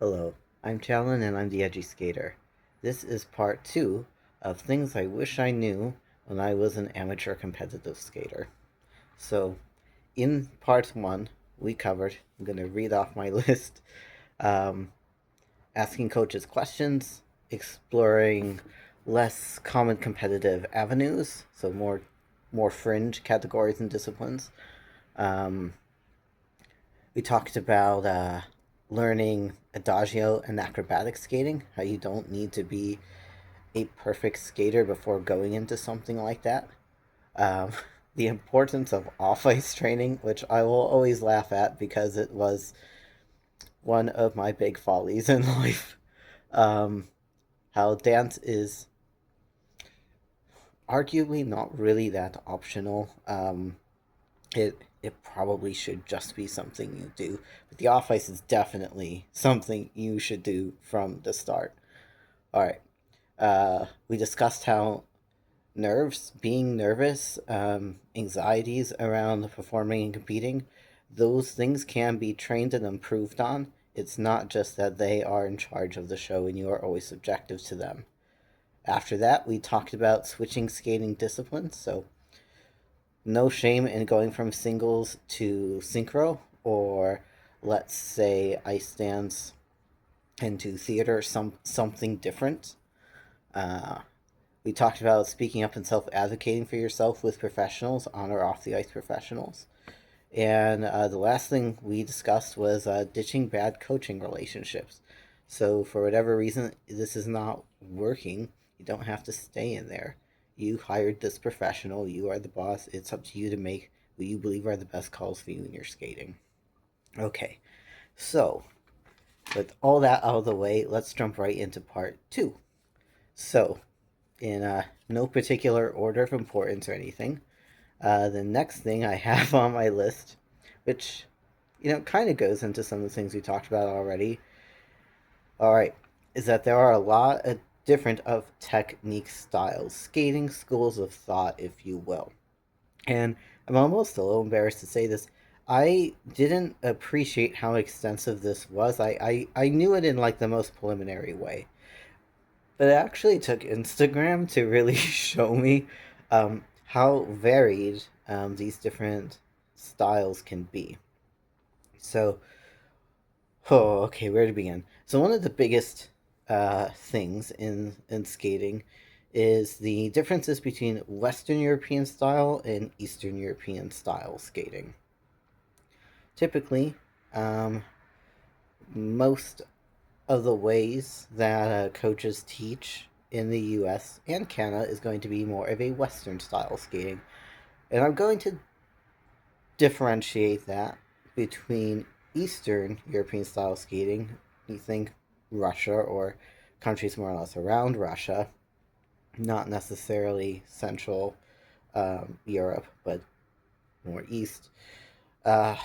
Hello, I'm Talon and I'm the Edgy Skater. This is part 2 of things I wish I knew when I was an amateur competitive skater. So, in part 1, we covered, I'm going to read off my list, um, asking coaches questions, exploring less common competitive avenues, so more fringe categories and disciplines. Um, we talked about learning adagio and acrobatic skating, how you don't need to be a perfect skater before going into something like that. Um, the importance of off ice training, which I will always laugh at because it was one of my big follies in life. Um, how dance is arguably not really that optional. It probably should just be something you do, but the off ice is definitely something you should do from the start. All right. We discussed how being nervous, anxieties around performing and competing, those things can be trained and improved on. It's not just that they are in charge of the show and you are always subjective to them. After that, we talked about switching skating disciplines. So, no shame in going from singles to synchro, or let's say ice dance into theater, something different. Uh, we talked about speaking up and self advocating for yourself with professionals, on or off the ice professionals. And the last thing we discussed was ditching bad coaching relationships. So, for whatever reason, this is not working, you don't have to stay in there. You hired this professional, you are the boss. It's up to you to make what you believe are the best calls for you in your skating. Okay, so with all that out of the way, let's jump right into part 2. So, in no particular order of importance or anything, the next thing I have on my list, which kind of goes into some of the things we talked about already. All right, is that there are a lot of different of technique styles, skating schools of thought, if you will. And I'm almost a little embarrassed to say this. I didn't appreciate how extensive this was. I knew it in like the most preliminary way. But it actually took Instagram to really show me how varied these different styles can be. So, oh, okay, where to begin? So, one of the biggest things in skating is the differences between Western European style and Eastern European style skating. Typically, um, most of the ways that coaches teach in the US and Canada is going to be more of a Western style skating. And I'm going to differentiate that between Eastern European style skating. You think Russia or countries more or less around Russia, not necessarily Central Europe, but more East. Uh,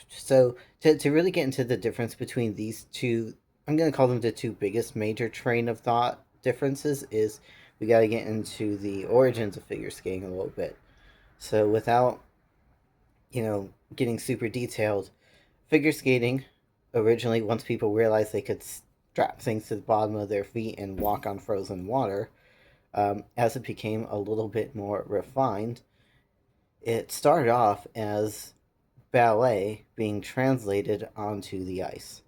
so to really get into the difference between these two, I'm going to call them the two biggest major train of thought differences. Is we got to get into the origins of figure skating a little bit. So without getting super detailed, figure skating originally, once people realized they could strap things to the bottom of their feet and walk on frozen water, as it became a little bit more refined, it started off as ballet being translated onto the ice.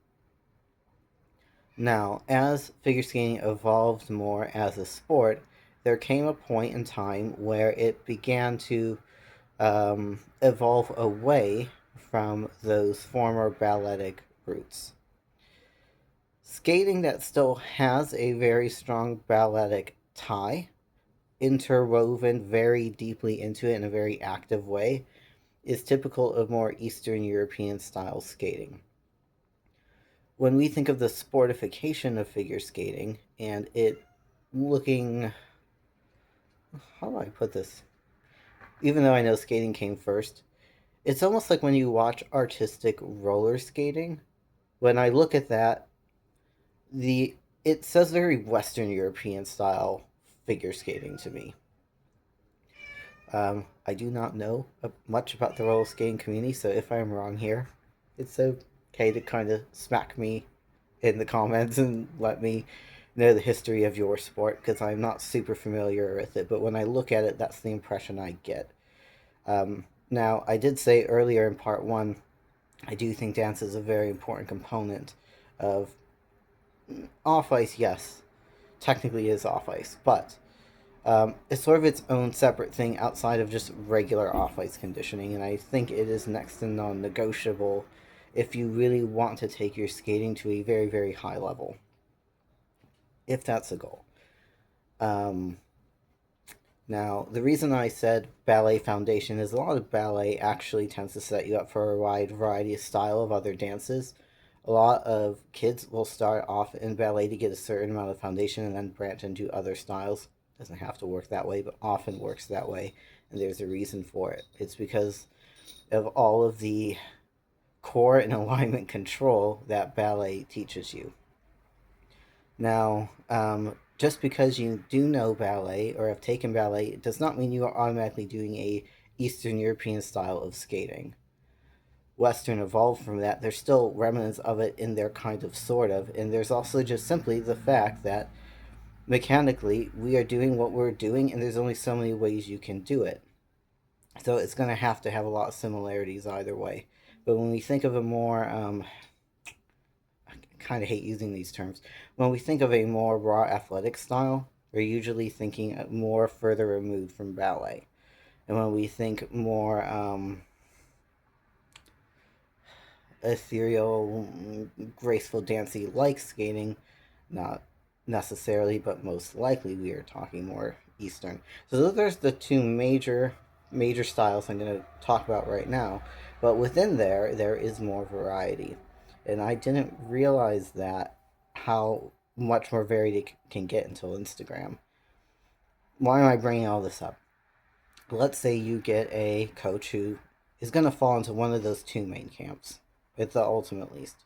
Now, as figure skating evolved more as a sport, there came a point in time where it began to evolve away from those former balletic roots. Skating that still has a very strong balletic tie, interwoven very deeply into it in a very active way, is typical of more Eastern European style skating. When we think of the sportification of figure skating and it looking, how do I put this? Even though I know skating came first, it's almost like when you watch artistic roller skating. When I look at that, the it says very Western European style figure skating to me. I do not know much about the roller skating community, so if I'm wrong here, it's okay to kind of smack me in the comments and let me know the history of your sport, because I'm not super familiar with it. But when I look at it, that's the impression I get. Now, I did say earlier in part one, I do think dance is a very important component of off ice. Yes, technically is off ice, but it's sort of its own separate thing outside of just regular off ice conditioning, and I think it is next to non negotiable if you really want to take your skating to a very, very high level, if that's a goal. Um, Now, the reason I said ballet foundation is a lot of ballet actually tends to set you up for a wide variety of style of other dances. A lot of kids will start off in ballet to get a certain amount of foundation and then branch into other styles. Doesn't have to work that way, but often works that way, and there's a reason for it. It's because of all of the core and alignment control that ballet teaches you. Now, just because you do know ballet or have taken ballet, it does not mean you are automatically doing a Eastern European style of skating. Western evolved from that. There's still remnants of it in there, kind of, sort of, and there's also just simply the fact that mechanically we are doing what we're doing, and there's only so many ways you can do it. So it's going to have a lot of similarities either way. But when we think of a more kind of hate using these terms. When we think of a more raw athletic style, we're usually thinking more further removed from ballet. And when we think more ethereal, graceful, dancey like skating, not necessarily, but most likely we are talking more Eastern. So those are the two major styles I'm going to talk about right now. But within there is more variety, and I didn't realize that how much more varied it can get until Instagram. Why am I bringing all this up? Let's say you get a coach who is going to fall into one of those two main camps, at the ultimate least.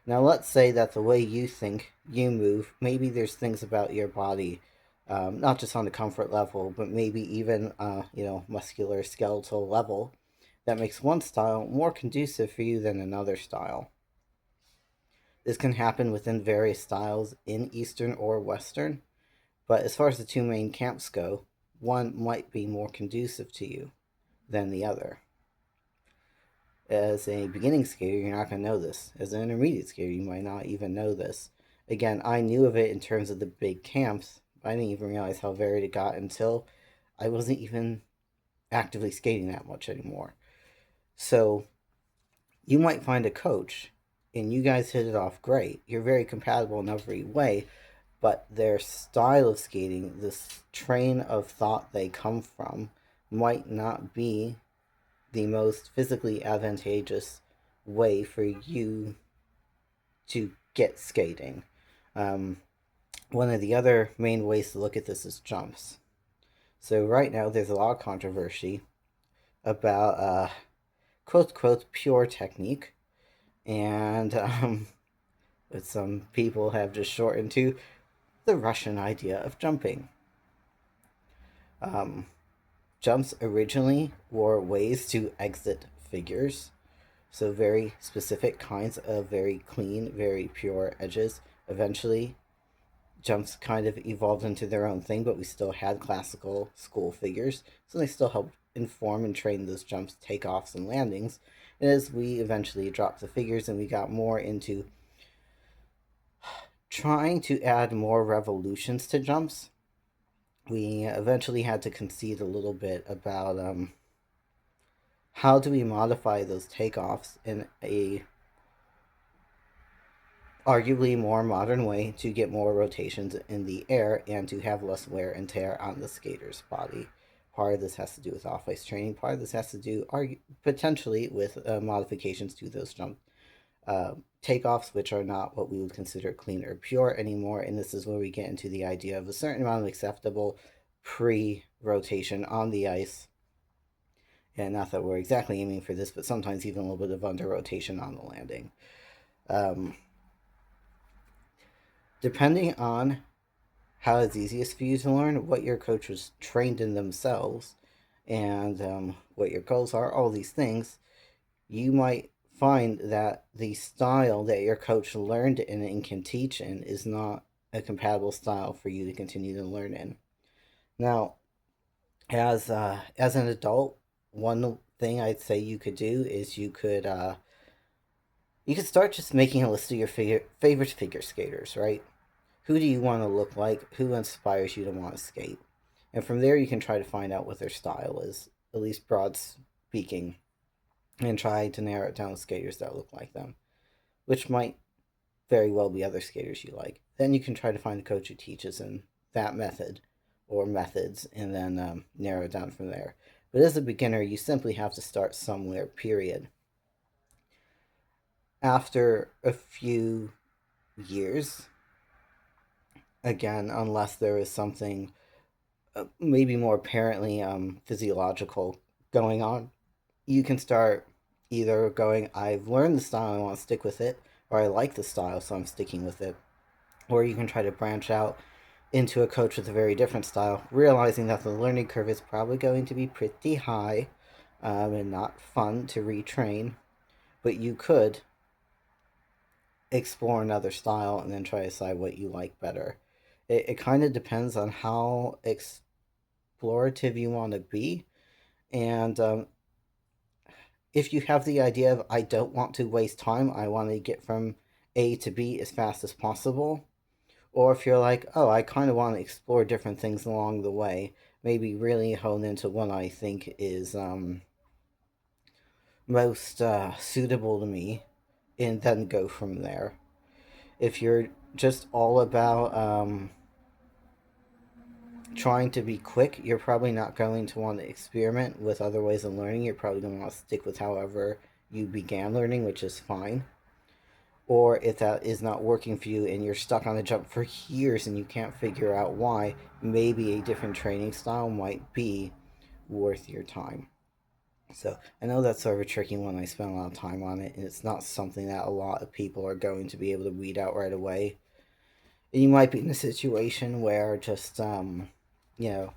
Now, let's say that the way you think, you move, maybe there's things about your body, not just on the comfort level, but maybe even, muscular, skeletal level, that makes one style more conducive for you than another style. This can happen within various styles in Eastern or Western, but as far as the two main camps go, one might be more conducive to you than the other. As a beginning skater, you're not going to know this. As an intermediate skater, you might not even know this. Again, I knew of it in terms of the big camps. I didn't even realize how varied it got until I wasn't even actively skating that much anymore. So you might find a coach and you guys hit it off great. You're very compatible in every way, but their style of skating, this train of thought they come from, might not be the most physically advantageous way for you to get skating. Um, One of the other main ways to look at this is jumps. So right now there's a lot of controversy about quote pure technique, and what some people have just shortened to the Russian idea of jumping. Um, Jumps originally were ways to exit figures, so very specific kinds of very clean, very pure edges. Eventually, jumps kind of evolved into their own thing, but we still had classical school figures, so they still helped inform and train those jumps, takeoffs, and landings. And as we eventually dropped the figures and we got more into trying to add more revolutions to jumps, we eventually had to concede a little bit about how do we modify those takeoffs in a arguably more modern way to get more rotations in the air and to have less wear and tear on the skater's body. Part of this has to do with off ice training. Part of this has to do potentially with modifications to those jump takeoffs, which are not what we would consider clean or pure anymore. And this is where we get into the idea of a certain amount of acceptable pre rotation on the ice. And not that we're exactly aiming for this, but sometimes even a little bit of under rotation on the landing. Um, Depending on how it's easiest for you to learn, what your coach was trained in themselves, and what your goals are, all these things, you might find that the style that your coach learned in and can teach in is not a compatible style for you to continue to learn in. Now, as an adult, one thing I'd say you could do is you could start just making a list of your favorite figure skaters, right? Who do you want to look like? Who inspires you to want to skate? And from there, you can try to find out what their style is, at least broad speaking, and try to narrow it down to skaters that look like them, which might very well be other skaters you like. Then you can try to find a coach who teaches in that method or methods and then narrow it down from there. But as a beginner, you simply have to start somewhere, period. After a few years, again, unless there is something maybe more apparently physiological going on, you can start either going, I've learned the style, I want to stick with it, or I like the style, so I'm sticking with it. Or you can try to branch out into a coach with a very different style, realizing that the learning curve is probably going to be pretty high and not fun to retrain, but you could explore another style and then try to decide what you like better. It kind of depends on how explorative you want to be. And if you have the idea of, I don't want to waste time, I want to get from A to B as fast as possible, or if you're like, oh, I kind of want to explore different things along the way, maybe really hone into what I think is most suitable to me, and then go from there. If you're just all about trying to be quick, you're probably not going to want to experiment with other ways of learning. You're probably going to want to stick with however you began learning, which is fine. Or if that is not working for you and you're stuck on the jump for years and you can't figure out why, maybe a different training style might be worth your time. So I know that's sort of a tricky one. I spent a lot of time on it, and it's not something that a lot of people are going to be able to weed out right away. And you might be in a situation where just, you know,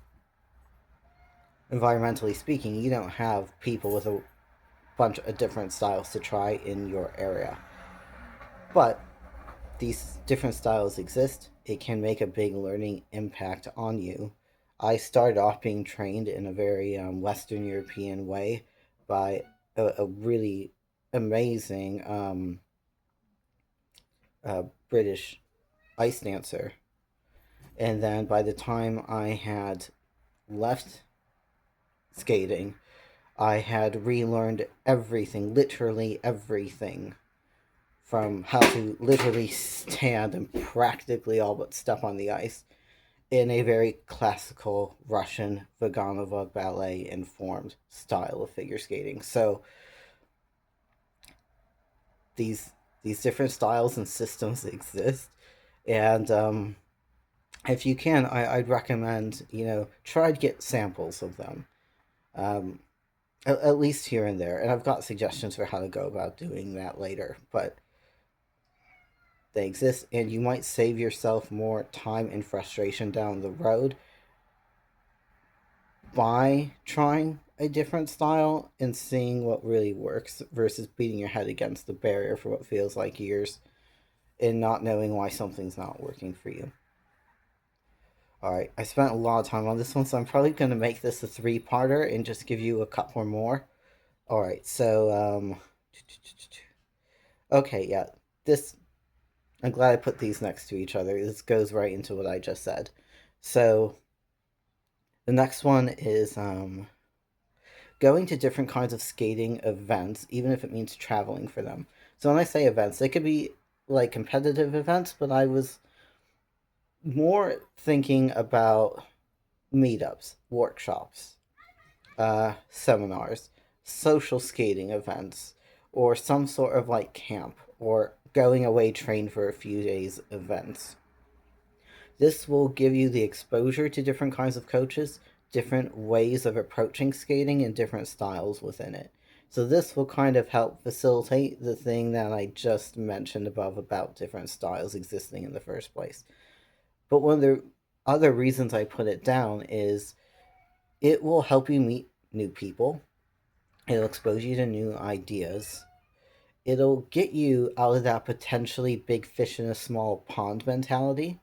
environmentally speaking, you don't have people with a bunch of different styles to try in your area. But these different styles exist, it can make a big learning impact on you. I started off being trained in a very Western European way by a really amazing British ice dancer. And then by the time I had left skating, I had relearned everything, literally everything, from how to literally stand and practically all but step on the ice in a very classical Russian Vaganova ballet informed style of figure skating. So these these different styles and systems exist, and if you can, I'd recommend try to get samples of them, um, at least here and there. And I've got suggestions for how to go about doing that later, but they exist, and you might save yourself more time and frustration down the road by trying a different style and seeing what really works versus beating your head against the barrier for what feels like years and not knowing why something's not working for you. All right, I spent a lot of time on this one, so I'm probably going to make this a three-parter and just give you a couple more. All right, so okay, yeah, this I'm glad I put these next to each other. This goes right into what I just said. So the next one is going to different kinds of skating events, even if it means traveling for them. So when I say events, they could be like competitive events, but I was more thinking about meetups, workshops, seminars, social skating events, or some sort of like camp or going away train for a few days events. This will give you the exposure to different kinds of coaches, different ways of approaching skating, and different styles within it. So, this will kind of help facilitate the thing that I just mentioned above about different styles existing in the first place. But one of the other reasons I put it down is it will help you meet new people, it'll expose you to new ideas, it'll get you out of that potentially big fish in a small pond mentality.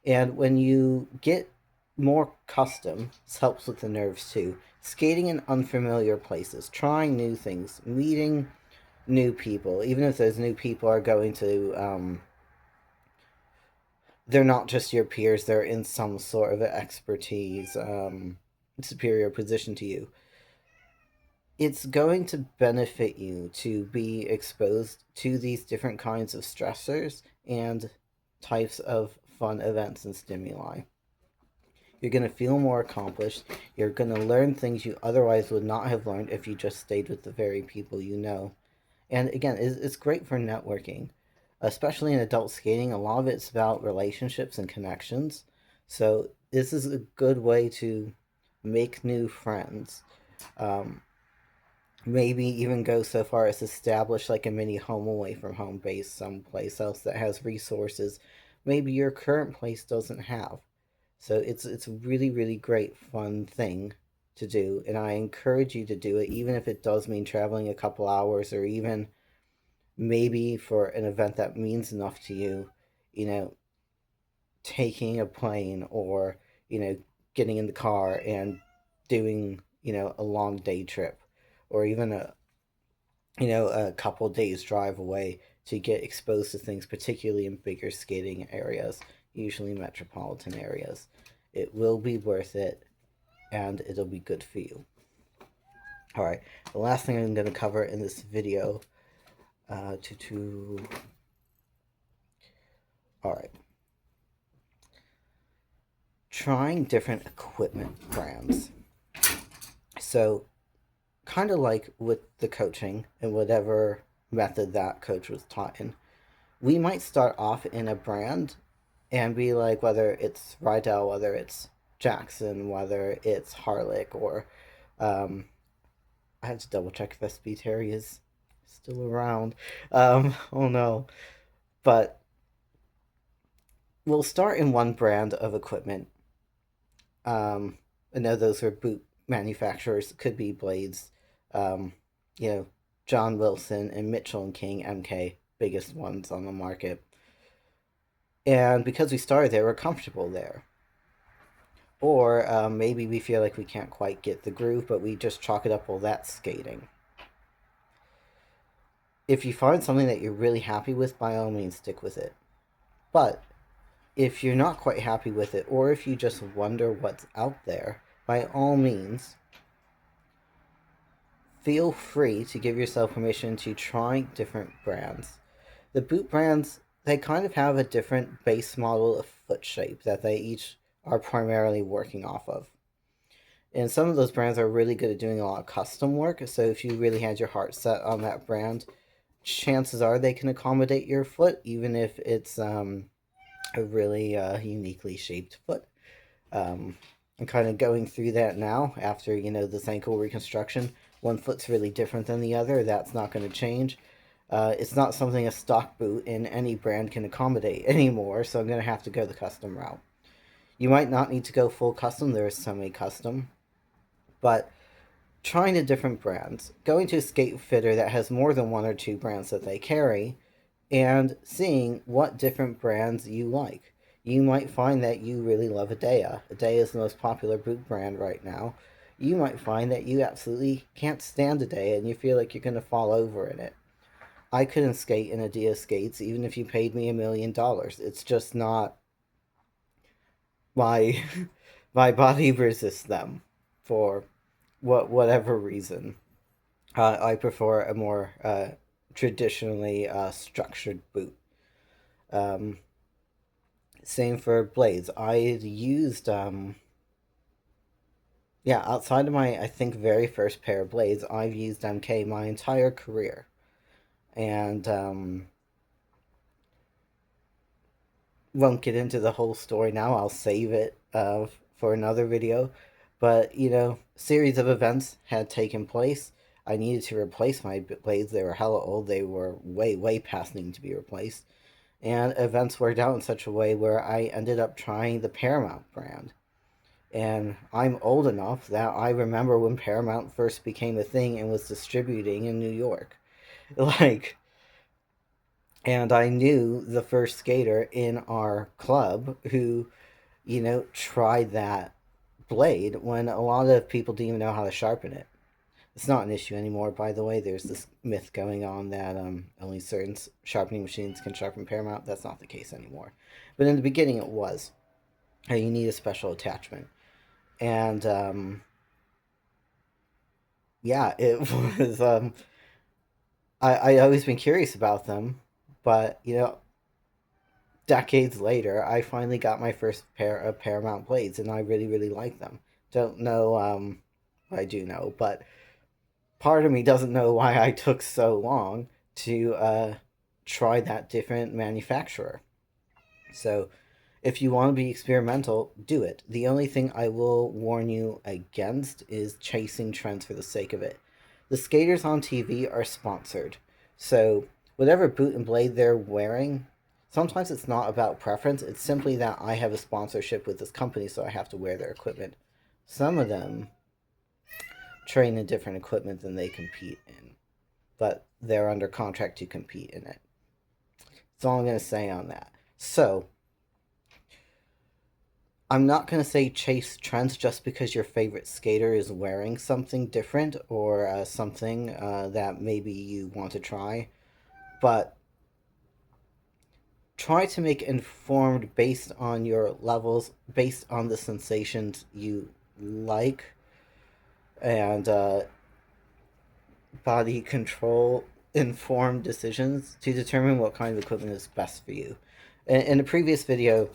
And when you get more custom, this helps with the nerves too. Skating in unfamiliar places, trying new things, meeting new people, even if those new people are going to, they're not just your peers, they're in some sort of expertise, superior position to you. It's going to benefit you to be exposed to these different kinds of stressors and types of fun events and stimuli. You're going to feel more accomplished. You're going to learn things you otherwise would not have learned if you just stayed with the very people you know. And again, it's great for networking, especially in adult skating. A lot of it's about relationships and connections. So, this is a good way to make new friends. Um, Maybe even go so far as establish like a mini home away from home base someplace else that has resources maybe your current place doesn't have. So it's a really really great fun thing to do, and I encourage you to do it, even if it does mean traveling a couple hours, or even maybe for an event that means enough to you, you know, taking a plane, or getting in the car and doing a long day trip, or even a couple days drive away to get exposed to things, particularly in bigger skating areas, usually metropolitan areas. It will be worth it, and it'll be good for you. All right, the last thing I'm going to cover in this video, all right, trying different equipment brands. So, kind of like with the coaching and whatever method that coach was taught in, we might start off in a brand and be like, whether it's Rydell, whether it's Jackson, whether it's Harlick, or um, I have to double check if SB Terry is still around. Oh no. But we'll start in one brand of equipment. I know those are boot manufacturers, could be Blades, um, you know, John Wilson and Mitchell and King, MK, biggest ones on the market. And because we started there, we're comfortable there. Or maybe we feel like we can't quite get the groove, but we just chalk it up, well, that's skating. If you find something that you're really happy with, by all means, stick with it. But if you're not quite happy with it, or if you just wonder what's out there, by all means, feel free to give yourself permission to try different brands. The boot brands, they kind of have a different base model of foot shape that they each are primarily working off of. And some of those brands are really good at doing a lot of custom work. So if you really had your heart set on that brand, chances are they can accommodate your foot, even if it's a really uniquely shaped foot. I'm kind of going through that now after this ankle reconstruction. One foot's really different than the other. That's not going to change. It's not something a stock boot in any brand can accommodate anymore, so I'm going to have to go the custom route. You might not need to go full custom. There is semi-custom, but trying the different brands, going to a skate fitter that has more than one or two brands that they carry, and seeing what different brands you like. You might find that you really love Adea. Adea is the most popular boot brand right now. You might find that you absolutely can't stand Adea and you feel like you're going to fall over in it. I couldn't skate in Adea skates even if you paid me $1 million. It's just not my my body resists them for whatever reason. I prefer a more traditionally structured boot. Um, Same for blades. I used yeah, outside of my I think very first pair of blades, I've used MK my entire career, and won't get into the whole story now. I'll save it for another video. But series of events had taken place. I needed to replace my blades. They were hella old. They were way way past needing to be replaced. And events worked out in such a way where I ended up trying the Paramount brand. And I'm old enough that I remember when Paramount first became a thing and was distributing in New York. Like, And I knew the first skater in our club who, tried that blade when a lot of people didn't even know how to sharpen it. It's not an issue anymore, by the way. There's this myth going on that only certain sharpening machines can sharpen Paramount. That's not the case anymore. But in the beginning, it was. You need a special attachment. And yeah, it was. I always been curious about them, but decades later, I finally got my first pair of Paramount blades, and I really, really like them. Don't know, I do know, but part of me doesn't know why I took so long to try that different manufacturer. So, if you want to be experimental, do it. The only thing I will warn you against is chasing trends for the sake of it. The skaters on TV are sponsored. So, whatever boot and blade they're wearing, sometimes it's not about preference. It's simply that I have a sponsorship with this company, so I have to wear their equipment. Some of them train in different equipment than they compete in, but they're under contract to compete in it. That's all I'm going to say on that. So, I'm not going to say chase trends just because your favorite skater is wearing something different or something that maybe you want to try, but try to make informed based on your levels, based on the sensations you like, and body control informed decisions to determine what kind of equipment is best for you. In a previous video,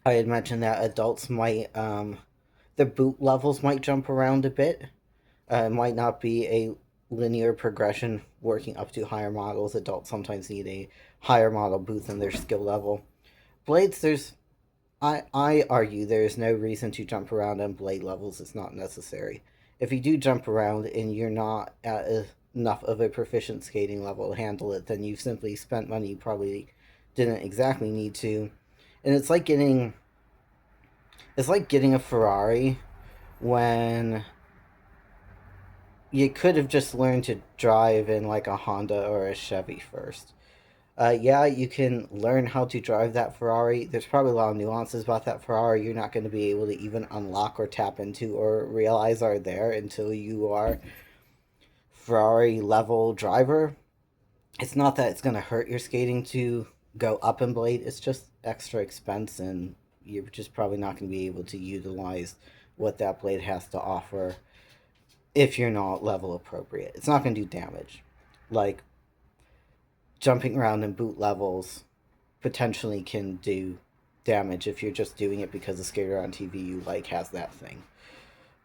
I had mentioned that adults might, the boot levels might jump around a bit. It might not be a linear progression working up to higher models. Adults sometimes need a higher model boot than their skill level. Blades, I argue there is no reason to jump around on blade levels. It's not necessary. If you do jump around and you're not at enough of a proficient skating level to handle it, then you've simply spent money you probably didn't exactly need to. And it's like getting a Ferrari when you could have just learned to drive in like a Honda or a Chevy first. Yeah, you can learn how to drive that Ferrari. There's probably a lot of nuances about that Ferrari you're not going to be able to even unlock or tap into or realize are there until you are Ferrari level driver. It's not that it's going to hurt your skating to go up in blade, it's just extra expense, and you're just probably not going to be able to utilize what that blade has to offer if you're not level appropriate. It's not going to do damage. Like jumping around in boot levels potentially can do damage if you're just doing it because the skater on TV you like has that thing.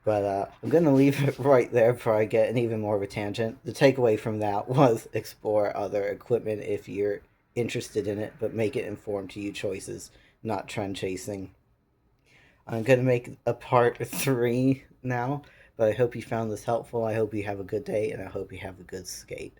But I'm going to leave it right there before I get an even more of a tangent. The takeaway from that was explore other equipment if you're interested in it, but make it informed to you choices, not trend chasing. I'm going to make a part 3 now, but I hope you found this helpful. I hope you have a good day, and I hope you have a good skate.